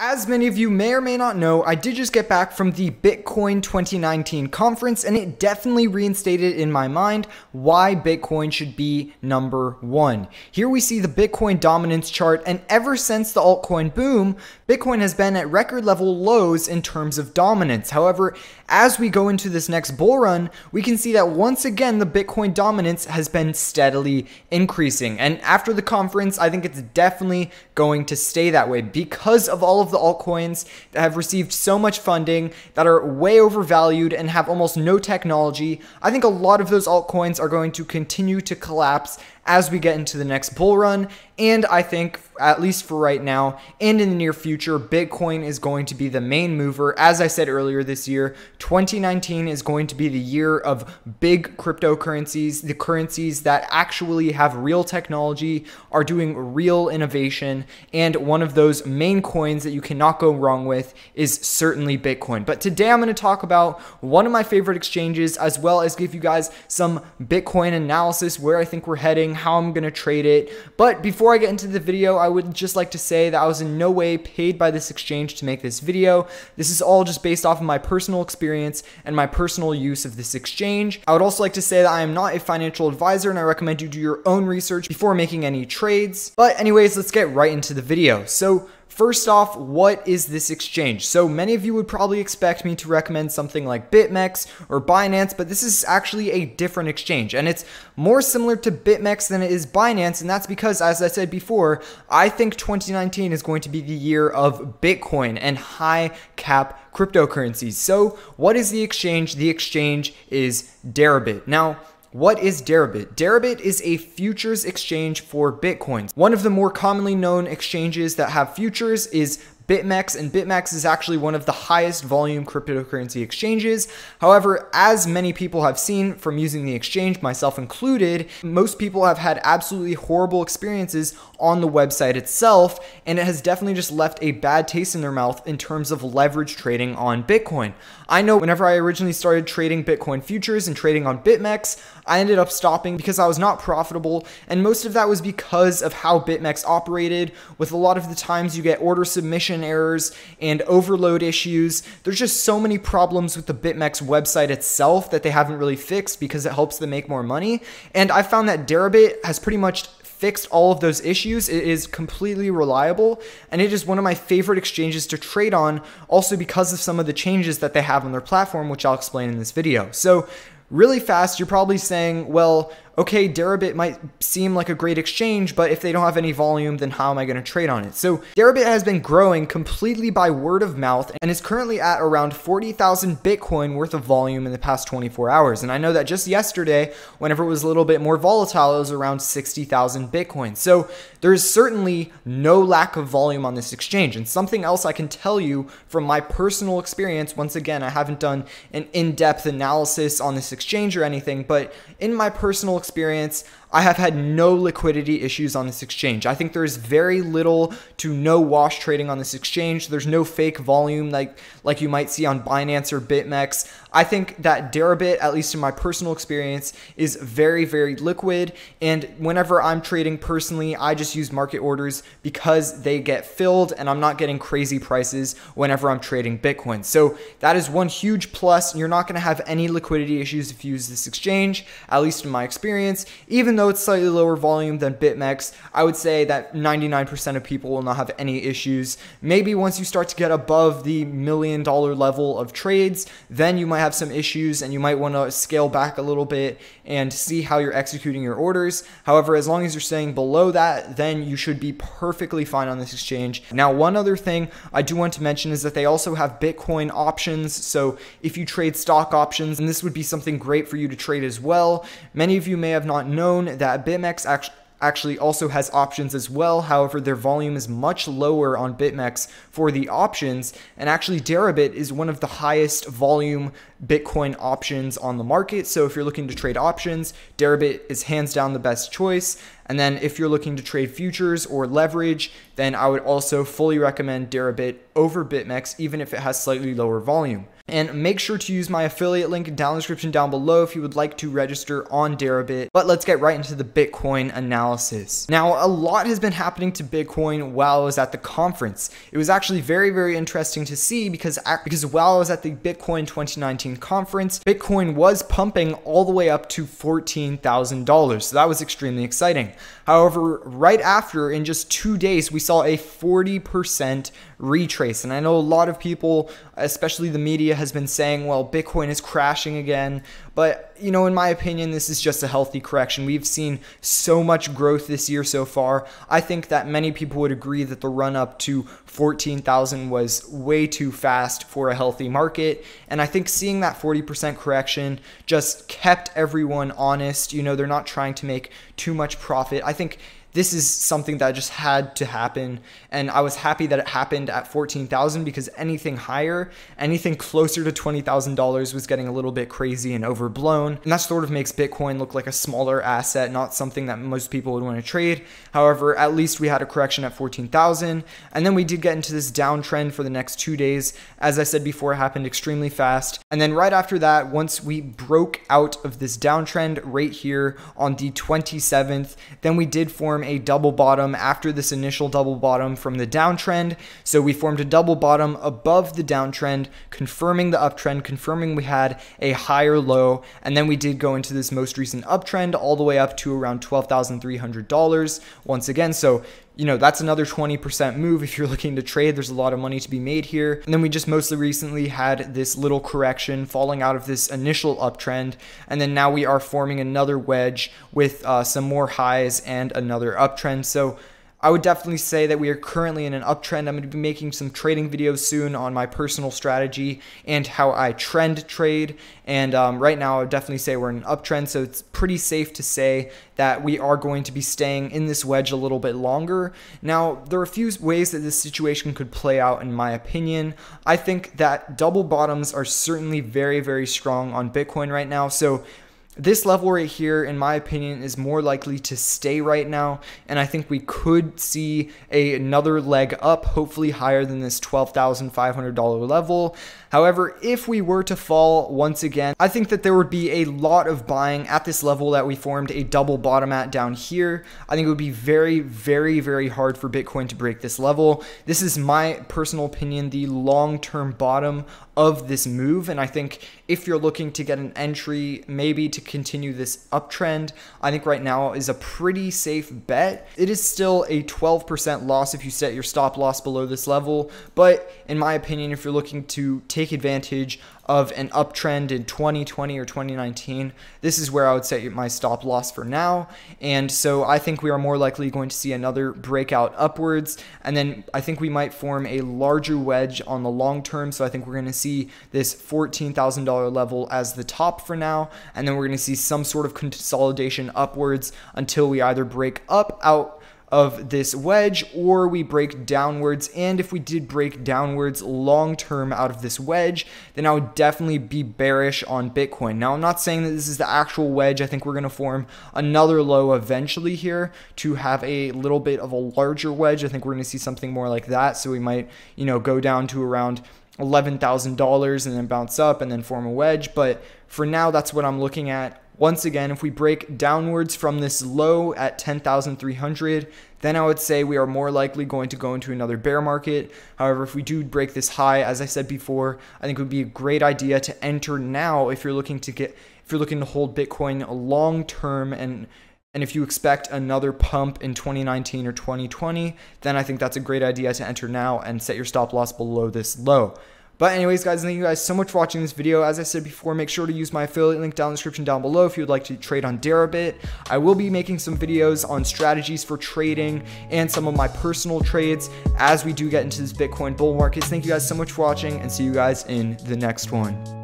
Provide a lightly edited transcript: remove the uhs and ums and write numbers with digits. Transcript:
As many of you may or may not know, I did just get back from the Bitcoin 2019 conference, and it definitely reinstated in my mind why Bitcoin should be number one. Here we see the Bitcoin dominance chart, and ever since the altcoin boom, Bitcoin has been at record level lows in terms of dominance. However, as we go into this next bull run, we can see that once again the Bitcoin dominance has been steadily increasing. And after the conference, I think it's definitely going to stay that way because of all of the altcoins that have received so much funding, that are way overvalued and have almost no technology. I think a lot of those altcoins are going to continue to collapse as we get into the next bull run. And I think, at least for right now and in the near future, Bitcoin is going to be the main mover. As I said earlier this year, 2019 is going to be the year of big cryptocurrencies, the currencies that actually have real technology, are doing real innovation. And one of those main coins that you cannot go wrong with is certainly Bitcoin. But today I'm going to talk about one of my favorite exchanges, as well as give you guys some Bitcoin analysis, where I think we're heading, how I'm going to trade it. But before I get into the video, I would just like to say that I was in no way paid by this exchange to make this video. This is all just based off of my personal experience and my personal use of this exchange. I would also like to say that I am not a financial advisor, and I recommend you do your own research before making any trades. But anyways, let's get right into the video. So first off, what is this exchange? So many of you would probably expect me to recommend something like BitMEX or Binance, but this is actually a different exchange, and it's more similar to BitMEX than it is Binance. And that's because, as I said before, I think 2019 is going to be the year of Bitcoin and high cap cryptocurrencies. So what is the exchange? The exchange is Deribit. Now, what is Deribit? Deribit is a futures exchange for Bitcoins. One of the more commonly known exchanges that have futures is BitMEX, and BitMEX is actually one of the highest volume cryptocurrency exchanges. However, as many people have seen from using the exchange, myself included, most people have had absolutely horrible experiences on the website itself, and it has definitely just left a bad taste in their mouth in terms of leverage trading on Bitcoin. I know whenever I originally started trading Bitcoin futures and trading on BitMEX, I ended up stopping because I was not profitable, and most of that was because of how BitMEX operated. With a lot of the times you get order submission errors and overload issues. There's just so many problems with the BitMEX website itself that they haven't really fixed because it helps them make more money. And I found that Deribit has pretty much fixed all of those issues. It is completely reliable, and it is one of my favorite exchanges to trade on, also because of some of the changes that they have on their platform, which I'll explain in this video. So really fast, you're probably saying, well, okay, Deribit might seem like a great exchange, but if they don't have any volume, then how am I going to trade on it? So Deribit has been growing completely by word of mouth and is currently at around 40,000 Bitcoin worth of volume in the past 24 hours. And I know that just yesterday, whenever it was a little bit more volatile, it was around 60,000 Bitcoin. So there's certainly no lack of volume on this exchange. And something else I can tell you from my personal experience, once again, I haven't done an in-depth analysis on this exchange or anything, but in my personal experience, I have had no liquidity issues on this exchange. I think there's very little to no wash trading on this exchange. There's no fake volume like you might see on Binance or BitMEX. I think that Deribit, at least in my personal experience, is very, very liquid. And whenever I'm trading personally, I just use market orders because they get filled and I'm not getting crazy prices whenever I'm trading Bitcoin. So that is one huge plus. You're not going to have any liquidity issues if you use this exchange, at least in my experience. Even though it's slightly lower volume than BitMEX, I would say that 99% of people will not have any issues. Maybe once you start to get above the $1 million level of trades, then you might have some issues and you might want to scale back a little bit and see how you're executing your orders. However, as long as you're staying below that, then you should be perfectly fine on this exchange. Now, one other thing I do want to mention is that they also have Bitcoin options. So if you trade stock options, and this would be something great for you to trade as well. Many of you may have not known that BitMEX actually also has options as well. However, their volume is much lower on BitMEX for the options, and actually Deribit is one of the highest volume Bitcoin options on the market. So if you're looking to trade options, Deribit is hands down the best choice. And then if you're looking to trade futures or leverage, then I would also fully recommend Deribit over BitMEX, even if it has slightly lower volume. And make sure to use my affiliate link down in the description down below if you would like to register on Deribit. But let's get right into the Bitcoin analysis. Now, a lot has been happening to Bitcoin while I was at the conference. It was actually very, very interesting to see because while I was at the Bitcoin 2019 conference, Bitcoin was pumping all the way up to $14,000. So that was extremely exciting. However, right after, in just 2 days, we saw a 40% retrace. And I know a lot of people, especially the media, has been saying, well, Bitcoin is crashing again. But, you know, in my opinion, this is just a healthy correction. We've seen so much growth this year so far. I think that many people would agree that the run up to 14,000 was way too fast for a healthy market. And I think seeing that 40% correction just kept everyone honest. You know, they're not trying to make too much profit. I think this is something that just had to happen, and I was happy that it happened at 14,000 because anything higher, anything closer to $20,000 was getting a little bit crazy and overblown, and that sort of makes Bitcoin look like a smaller asset, not something that most people would want to trade. However, at least we had a correction at 14,000, and then we did get into this downtrend for the next 2 days. As I said before, it happened extremely fast, and then right after that, once we broke out of this downtrend right here on the 27th, then we did form a double bottom after this initial double bottom from the downtrend. So we formed a double bottom above the downtrend, confirming the uptrend, confirming we had a higher low, and then we did go into this most recent uptrend all the way up to around $12,300 once again. So, you know, that's another 20% move. If you're looking to trade, there's a lot of money to be made here. And then we just mostly recently had this little correction falling out of this initial uptrend. And then now we are forming another wedge with some more highs and another uptrend. So I would definitely say that we are currently in an uptrend. I'm going to be making some trading videos soon on my personal strategy and how I trend trade. And right now, I would definitely say we're in an uptrend. So it's pretty safe to say that we are going to be staying in this wedge a little bit longer. Now, there are a few ways that this situation could play out, in my opinion. I think that double bottoms are certainly very, very strong on Bitcoin right now. So this level right here, in my opinion, is more likely to stay right now, and I think we could see another leg up, hopefully higher than this $12,500 level. However, if we were to fall once again, I think that there would be a lot of buying at this level that we formed a double bottom at down here. I think it would be very, very, very hard for Bitcoin to break this level. This is my personal opinion, the long-term bottom of this move, and I think if you're looking to get an entry, maybe to continue this uptrend, I think right now is a pretty safe bet. It is still a 12% loss if you set your stop loss below this level, but in my opinion, if you're looking to take advantage of an uptrend in 2020 or 2019, this is where I would set my stop loss for now. And so I think we are more likely going to see another breakout upwards, and then I think we might form a larger wedge on the long term. So I think we're going to see this $14,000 level as the top for now, and then we're going to see some sort of consolidation upwards until we either break up out of this wedge or we break downwards. And if we did break downwards long term out of this wedge, then I would definitely be bearish on Bitcoin. Now, I'm not saying that this is the actual wedge. I think we're going to form another low eventually here to have a little bit of a larger wedge. I think we're going to see something more like that. So we might, you know, go down to around $11,000 and then bounce up and then form a wedge. But for now, that's what I'm looking at. Once again, if we break downwards from this low at 10,300, then I would say we are more likely going to go into another bear market. However, if we do break this high, as I said before, I think it would be a great idea to enter now if you're looking to hold Bitcoin long term, and if you expect another pump in 2019 or 2020, then I think that's a great idea to enter now and set your stop loss below this low. But anyways, guys, thank you guys so much for watching this video. As I said before, make sure to use my affiliate link down in the description down below if you would like to trade on Deribit. I will be making some videos on strategies for trading and some of my personal trades as we do get into this Bitcoin bull market. Thank you guys so much for watching, and see you guys in the next one.